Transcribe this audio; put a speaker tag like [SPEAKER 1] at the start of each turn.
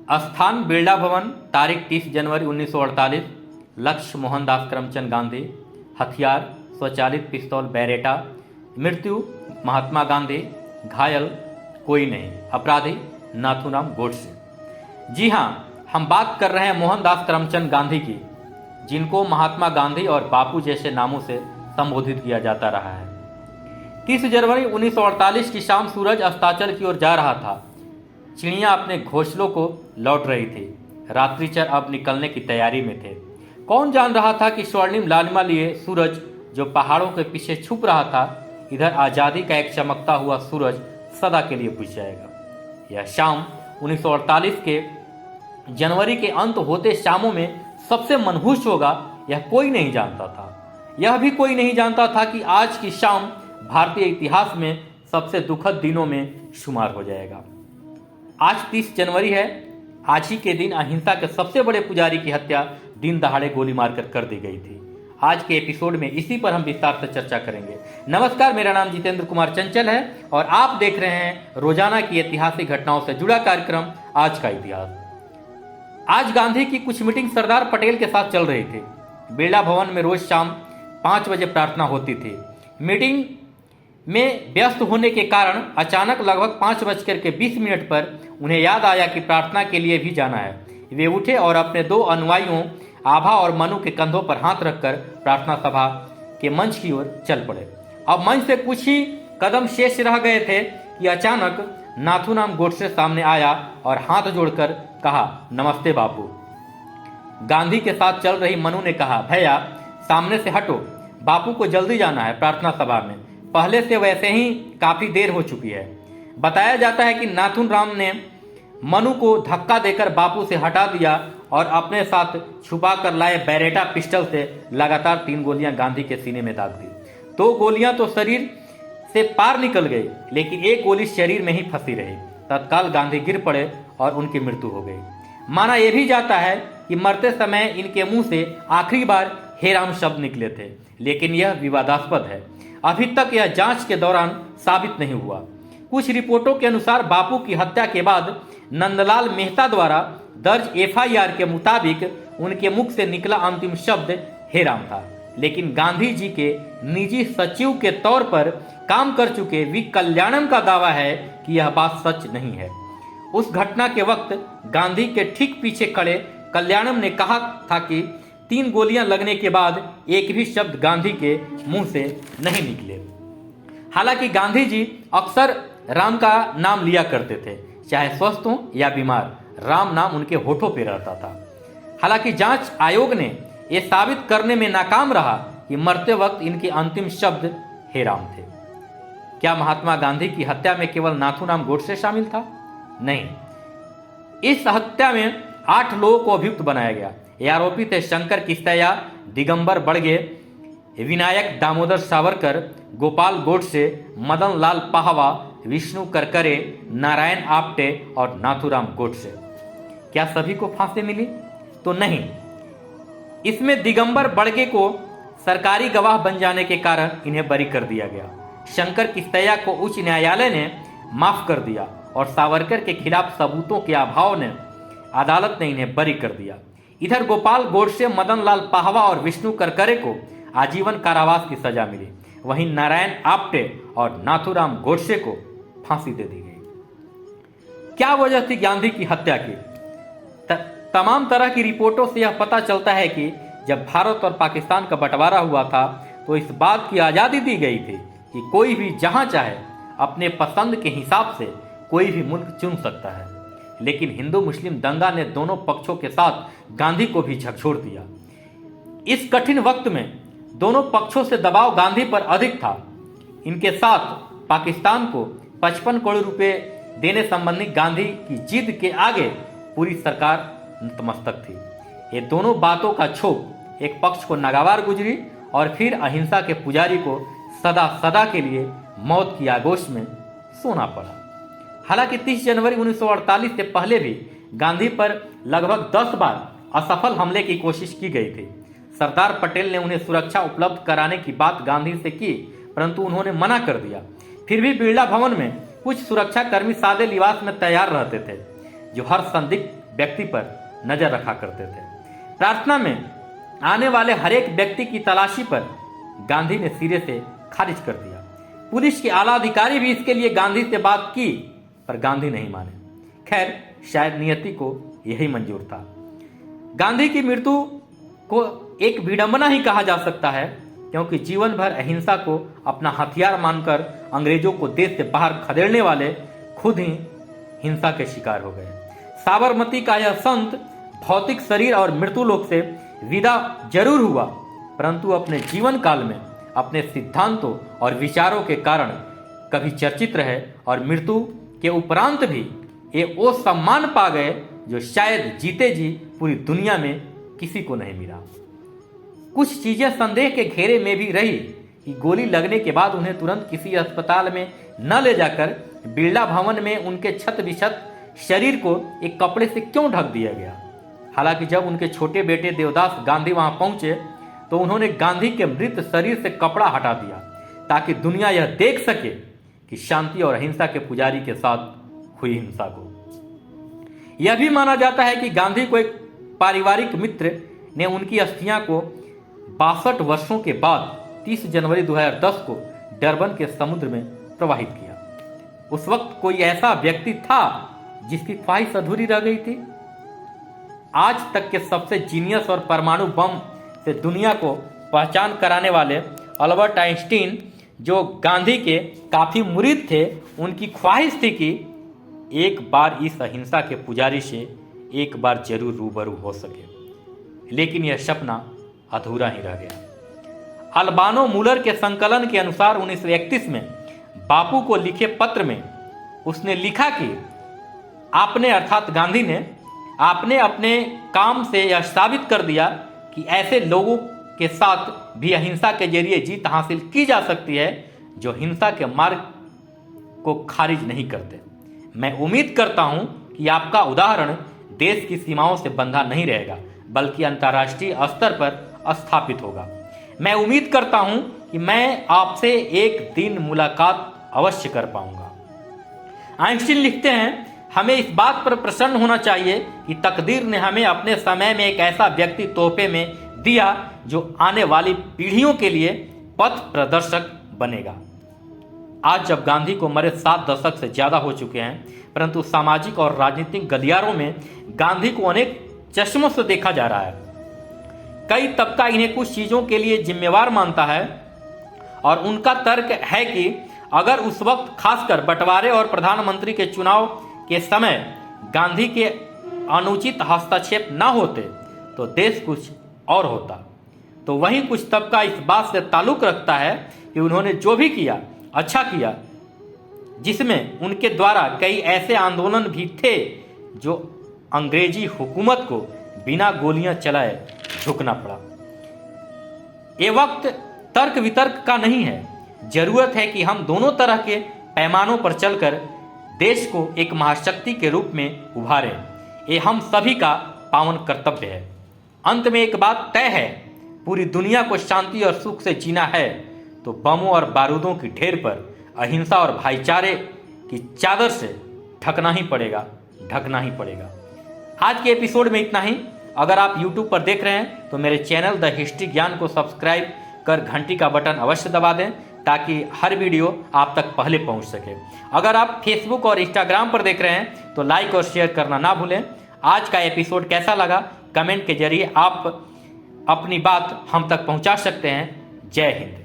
[SPEAKER 1] स्थान बिरला भवन, तारीख 30 जनवरी 1948, लक्ष्य मोहनदास करमचंद गांधी, हथियार स्वचालित पिस्तौल बैरेटा, मृत्यु महात्मा गांधी, घायल कोई नहीं, अपराधी नाथूराम गोडसे। जी हाँ, हम बात कर रहे हैं मोहनदास करमचंद गांधी की, जिनको महात्मा गांधी और बापू जैसे नामों से संबोधित किया जाता रहा है। 30 जनवरी 1948 की शाम सूरज अस्ताचल की ओर जा रहा था। चिड़ियाँ अपने घोंसलों को लौट रही थी। रात्रिचर अब निकलने की तैयारी में थे। कौन जान रहा था कि स्वर्णिम लालिमा लिए सूरज जो पहाड़ों के पीछे छुप रहा था, इधर आज़ादी का एक चमकता हुआ सूरज सदा के लिए बुझ जाएगा। यह शाम 1948 के जनवरी के अंत होते शामों में सबसे मनहूस होगा, यह कोई नहीं जानता था। यह भी कोई नहीं जानता था कि आज की शाम भारतीय इतिहास में सबसे दुखद दिनों में शुमार हो जाएगा। आज 30 जनवरी है। आज ही के दिन अहिंसा के सबसे बड़े पुजारी की हत्या दिन दहाड़े गोली मारकर कर दी गई थी। आज के एपिसोड में इसी पर हम विस्तार से चर्चा करेंगे। नमस्कार, मेरा नाम जितेंद्र कुमार चंचल है और आप देख रहे हैं रोजाना की ऐतिहासिक घटनाओं से जुड़ा कार्यक्रम आज का इतिहास। आज गांधी की कुछ मीटिंग सरदार पटेल के साथ चल रही थी। बिरला भवन में रोज शाम 5 बजे प्रार्थना होती थी। मीटिंग में व्यस्त होने के कारण अचानक लगभग 5:20 पर उन्हें याद आया कि प्रार्थना के लिए भी जाना है। वे उठे और अपने 2 अनुयायियों आभा और मनु के कंधों पर हाथ रखकर प्रार्थना सभा के मंच की ओर चल पड़े। अब मंच से कुछ ही कदम शेष रह गए थे कि अचानक नाथूराम गोडसे सामने आया और हाथ जोड़कर कहा, नमस्ते बापू। गांधी के साथ चल रही मनु ने कहा, भैया सामने से हटो, बापू को जल्दी जाना है प्रार्थना सभा में। पहले से वैसे ही काफी देर हो चुकी है। बताया जाता है कि नाथूराम ने मनु को धक्का देकर बापू से हटा दिया और अपने साथ छुपा कर लाए बैरेटा पिस्टल से लगातार 3 गोलियां गांधी के सीने में दाग दी। 2 गोलियां तो शरीर से पार निकल गई, लेकिन एक गोली शरीर में ही फंसी रही। तत्काल गांधी गिर पड़े और उनकी मृत्यु हो गई। माना यह भी जाता है कि मरते समय इनके मुंह से आखिरी बार हे राम शब्द निकले थे, लेकिन यह विवादास्पद है। अभी तक यह जांच के दौरान साबित नहीं हुआ। कुछ रिपोर्टों के अनुसार बापू की हत्या के बाद नंदलाल मेहता द्वारा दर्ज एफआईआर के मुताबिक उनके मुख से निकला अंतिम शब्द हे राम था, लेकिन गांधी जी के निजी सचिव के तौर पर काम कर चुके वी कल्याणम का दावा है कि यह बात सच नहीं है। उस घटना के वक्त गांधी के ठीक पीछे खड़े कल्याणम ने कहा था कि 3 गोलियां लगने के बाद एक भी शब्द गांधी के मुंह से नहीं निकले। हालांकि गांधी जी अक्सर राम का नाम लिया करते थे, चाहे स्वस्थ हो या बीमार, राम नाम उनके होठों पे रहता था। हालांकि जांच आयोग ने यह साबित करने में नाकाम रहा कि मरते वक्त इनके अंतिम शब्द हे राम थे। क्या महात्मा गांधी की हत्या में केवल नाथूराम गोडसे शामिल था? नहीं, इस हत्या में 8 लोगों को अभियुक्त बनाया गया। ये आरोपी थे शंकर किस्तैया, दिगंबर बड़गे, विनायक दामोदर सावरकर, गोपाल गोडसे, मदन लाल पाहवा, विष्णु करकरे, नारायण आप्टे और नाथूराम गोडसे। क्या सभी को फांसी मिली? तो नहीं। इसमें दिगंबर बड़गे को सरकारी गवाह बन जाने के कारण इन्हें बरी कर दिया गया। शंकर किस्तैया को उच्च न्यायालय ने माफ कर दिया और सावरकर के खिलाफ सबूतों के अभाव ने अदालत ने इन्हें बरी कर दिया। इधर गोपाल गोडसे, मदन लाल पाहवा और विष्णु करकरे को आजीवन कारावास की सजा मिली। वहीं नारायण आप्टे और नाथूराम गोडसे को फांसी दे दी गई। क्या वजह थी गांधी की हत्या की? तमाम तरह की रिपोर्टों से यह पता चलता है कि जब भारत और पाकिस्तान का बंटवारा हुआ था तो इस बात की आज़ादी दी गई थी कि कोई भी जहां चाहे अपने पसंद के हिसाब से कोई भी मुल्क चुन सकता है। लेकिन हिंदू मुस्लिम दंगा ने दोनों पक्षों के साथ गांधी को भी झकझोर दिया। इस कठिन वक्त में दोनों पक्षों से दबाव गांधी पर अधिक था। इनके साथ पाकिस्तान को 55 करोड़ रुपए देने संबंधी गांधी की जिद के आगे पूरी सरकार नतमस्तक थी। ये दोनों बातों का क्षोभ एक पक्ष को नागवार गुजरी और फिर अहिंसा के पुजारी को सदा सदा के लिए मौत की आगोश में सोना पड़ा। हालांकि 30 जनवरी 1948 से पहले भी गांधी पर लगभग 10 बार असफल हमले की कोशिश की गई थी। सरदार पटेल ने उन्हें सुरक्षा उपलब्ध कराने की बात गांधी से की, परंतु उन्होंने मना कर दिया। फिर भी बिरला भवन में कुछ सुरक्षा कर्मी सादे लिबास में तैयार रहते थे, जो हर संदिग्ध व्यक्ति पर नजर रखा करते थे। प्रार्थना में आने वाले हर एक व्यक्ति की तलाशी पर गांधी ने सिरे से खारिज कर दिया। पुलिस के आला अधिकारी भी इसके लिए गांधी से बात की, पर गांधी नहीं माने। खैर, शायद नियति को यही मंजूर था। गांधी की मृत्यु को एक विडंबना ही कहा जा सकता है, क्योंकि जीवन भर अहिंसा को अपना हथियार मानकर अंग्रेजों को देश से बाहर खदेड़ने वाले खुद ही हिंसा के शिकार हो गए। साबरमती का यह संत भौतिक शरीर और मृत्यु लोक से विदा जरूर हुआ, परंतु अपने जीवन काल में अपने सिद्धांतों और विचारों के कारण कभी चर्चित रहे और मृत्यु के उपरांत भी ये वो सम्मान पा गए जो शायद जीते जी पूरी दुनिया में किसी को नहीं मिला। कुछ चीजें संदेह के घेरे में भी रही कि गोली लगने के बाद उन्हें तुरंत किसी अस्पताल में न ले जाकर बिरला भवन में उनके छत विछत शरीर को एक कपड़े से क्यों ढक दिया गया। हालांकि जब उनके छोटे बेटे देवदास गांधी वहां पहुंचे तो उन्होंने गांधी के मृत शरीर से कपड़ा हटा दिया, ताकि दुनिया यह देख सके कि शांति और अहिंसा के पुजारी के साथ हुई हिंसा को। यह भी माना जाता है कि गांधी को एक पारिवारिक मित्र ने उनकी अस्थियां को 62 वर्षों के बाद 30 जनवरी 2010 को डरबन के समुद्र में प्रवाहित किया। उस वक्त कोई ऐसा व्यक्ति था जिसकी ख्वाहिश अधूरी रह गई थी? आज तक के सबसे जीनियस और परमाणु बम से दुनिया को पहचान कराने वाले अल्बर्ट आइंस्टीन, जो गांधी के काफी मुरीद थे, उनकी ख्वाहिश थी कि एक बार इस अहिंसा के पुजारी से एक बार जरूर रूबरू हो सके, लेकिन यह सपना अधूरा ही रह गया। अल्बानो मूलर के संकलन के अनुसार 1931 में बापू को लिखे पत्र में उसने लिखा कि आपने, अर्थात गांधी ने, आपने अपने काम से यह साबित कर दिया कि ऐसे लोगों के साथ भी अहिंसा के जरिए जीत हासिल की जा सकती है जो हिंसा के मार्ग को खारिज नहीं करते। मैं उम्मीद करता हूं कि आपका उदाहरण देश की सीमाओं से बंधा नहीं रहेगा, बल्कि अंतर्राष्ट्रीय स्तर पर स्थापित होगा। मैं उम्मीद करता हूं कि मैं आपसे एक दिन मुलाकात अवश्य कर पाऊंगा। आइंस्टीन लिखते हैं, हमें इस बात पर प्रसन्न होना चाहिए कि तकदीर ने हमें अपने समय में एक ऐसा व्यक्ति तोहफे में दिया जो आने वाली पीढ़ियों के लिए पथ प्रदर्शक बनेगा। आज जब गांधी को मरे 7 दशक से ज्यादा हो चुके हैं, परंतु सामाजिक और राजनीतिक गलियारों में गांधी को अनेक चश्मों से देखा जा रहा है। कई तबका इन्हें कुछ चीजों के लिए जिम्मेवार मानता है और उनका तर्क है कि अगर उस वक्त खासकर बंटवारे और प्रधानमंत्री के चुनाव के समय गांधी के अनुचित हस्तक्षेप न होते तो देश कुछ और होता। तो वहीं कुछ तबका इस बात से ताल्लुक रखता है कि उन्होंने जो भी किया अच्छा किया, जिसमें उनके द्वारा कई ऐसे आंदोलन भी थे जो अंग्रेजी हुकूमत को बिना गोलियां चलाए झुकना पड़ा। ये वक्त तर्क वितर्क का नहीं है। जरूरत है कि हम दोनों तरह के पैमानों पर चलकर देश को एक महाशक्ति के रूप में उभारें। ये हम सभी का पावन कर्तव्य है। अंत में एक बात तय है, पूरी दुनिया को शांति और सुख से जीना है तो बमों और बारूदों की ढेर पर अहिंसा और भाईचारे की चादर से ढकना ही पड़ेगा, ढकना ही पड़ेगा। आज के एपिसोड में इतना ही। अगर आप YouTube पर देख रहे हैं तो मेरे चैनल द हिस्ट्री ज्ञान को सब्सक्राइब कर घंटी का बटन अवश्य दबा दें, ताकि हर वीडियो आप तक पहले पहुंच सके। अगर आप फेसबुक और इंस्टाग्राम पर देख रहे हैं तो लाइक और शेयर करना ना भूलें। आज का एपिसोड कैसा लगा कमेंट के जरिए आप अपनी बात हम तक पहुंचा सकते हैं। जय हिंद।